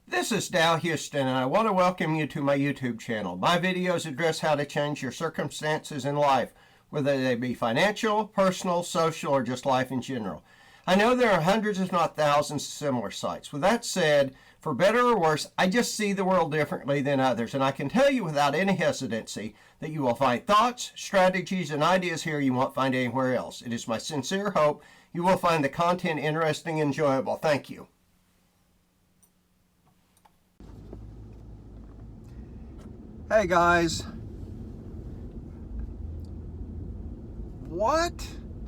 This is Dow Houston, and I want to welcome you to my YouTube channel. My videos address how to change your circumstances in life, whether they be financial, personal, social, or just life in general. I know there are hundreds, if not thousands, of similar sites. With that said, for better or worse, I just see the world differently than others, and I can tell you without any hesitancy that you will find thoughts, strategies, and ideas here you won't find anywhere else. It is my sincere hope you will find the content interesting and enjoyable. Thank you. Hey guys,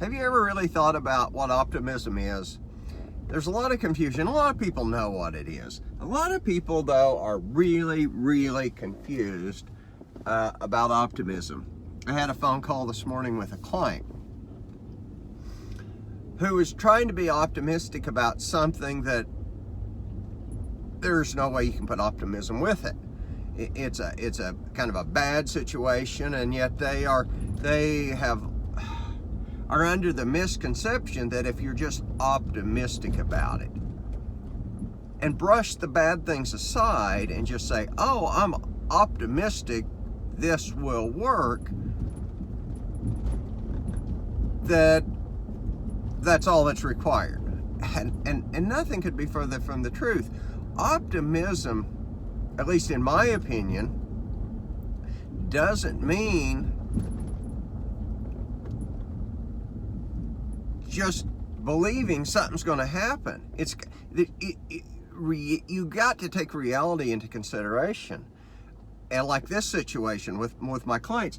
have you ever really thought about what optimism is? There's a lot of confusion. A lot of people know what it is. A lot of people, though, are really confused about optimism. I had a phone call this morning with a client who was trying to be optimistic about something that there's no way you can put optimism with it. It's a kind of a bad situation, and yet they are under the misconception that if you're just optimistic about it and brush the bad things aside and just say, oh, I'm optimistic, this will work, that's all that's required. And nothing could be further from the truth. Optimism, at least in my opinion, doesn't mean just believing something's going to happen. You got to take reality into consideration. And like this situation with my clients,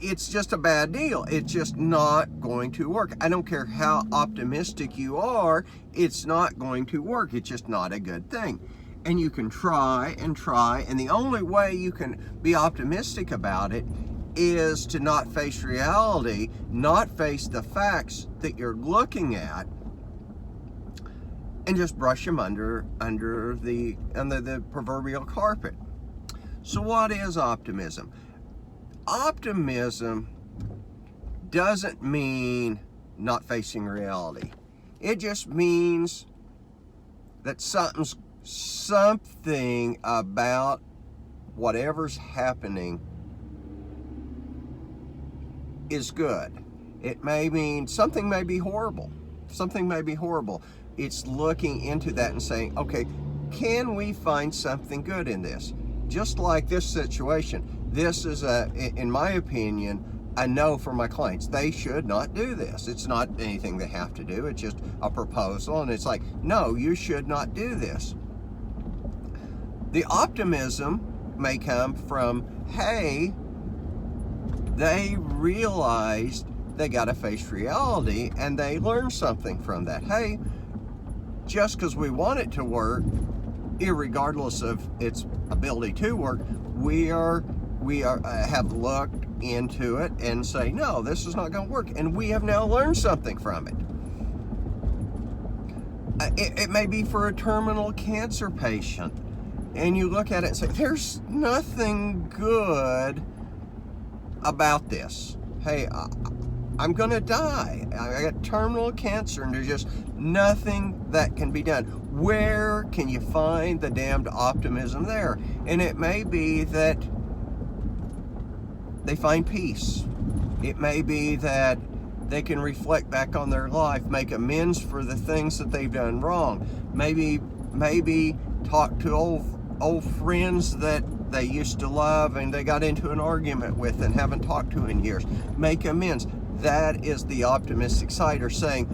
it's just a bad deal. It's just not going to work. I don't care how optimistic you are, it's not going to work. It's just not a good thing. And you can try, and the only way you can be optimistic about it is to not face reality, not face the facts that you're looking at, and just brush them under the proverbial carpet. So what is optimism? Optimism doesn't mean not facing reality. It just means that something about whatever's happening is good. It may mean something may be horrible. It's looking into that and saying, okay, can we find something good in this? Just like this situation. This is in my opinion, a no for my clients. They should not do this. It's not anything they have to do. It's just a proposal, and it's like, no, you should not do this. The optimism may come from, hey, they realized they got to face reality and they learned something from that. Hey, just because we want it to work, irregardless of its ability to work, we have looked into it and say, no, this is not going to work, and we have now learned something from it. It may be for a terminal cancer patient, and you look at it and say, there's nothing good about this. Hey, I'm gonna die. I got terminal cancer, and there's just nothing that can be done. Where can you find the damned optimism there? And it may be that they find peace. It may be that they can reflect back on their life, make amends for the things that they've done wrong. Maybe talk to old friends that they used to love and they got into an argument with and haven't talked to in years. Make amends. That is the optimistic side, or saying,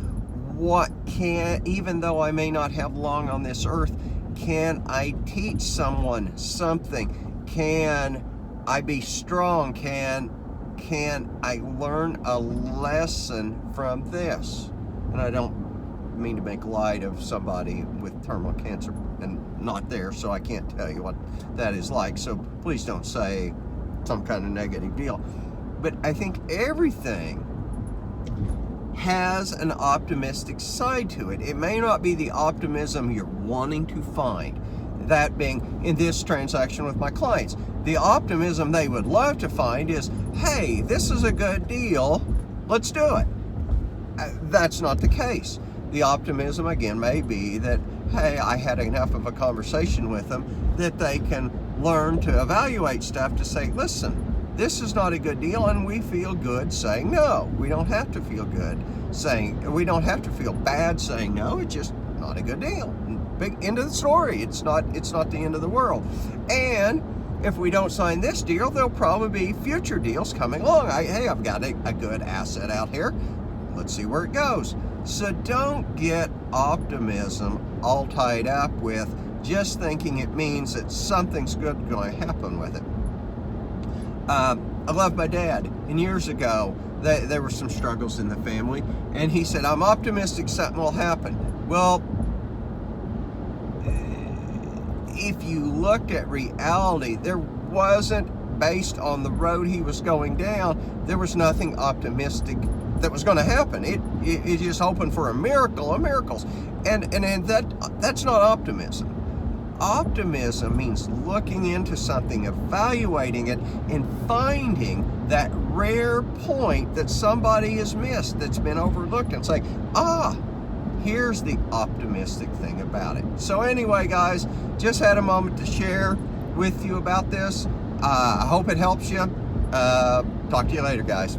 even though I may not have long on this earth, can I teach someone something? Can I be strong? Can I learn a lesson from this? And I don't mean to make light of somebody with terminal cancer and not there, so I can't tell you what that is like, so please don't say some kind of negative deal. But I think everything has an optimistic side to it. It may not be the optimism you're wanting to find, that being in this transaction with my clients. The optimism they would love to find is, hey, this is a good deal, let's do it. That's not the case. The optimism, again, may be that, hey, I had enough of a conversation with them that they can learn to evaluate stuff to say, listen, this is not a good deal, and we feel good saying no. We don't have to feel good saying, we don't have to feel bad saying no. It's just not a good deal. Big end of the story. It's not the end of the world. And if we don't sign this deal, there'll probably be future deals coming along. Hey, I've got a good asset out here. Let's see where it goes. So don't get optimism all tied up with just thinking it means that something's good going to happen with it. I love my dad, and years ago, there were some struggles in the family, and he said, I'm optimistic something will happen. Well, if you looked at reality, there wasn't, based on the road he was going down, there was nothing optimistic that was going to happen. It just hoping for a miracle of miracles. And that's not optimism. Optimism means looking into something, evaluating it, and finding that rare point that somebody has missed, that's been overlooked, and saying, here's the optimistic thing about it. So anyway, guys, just had a moment to share with you about this. I hope it helps you. Talk to you later, guys.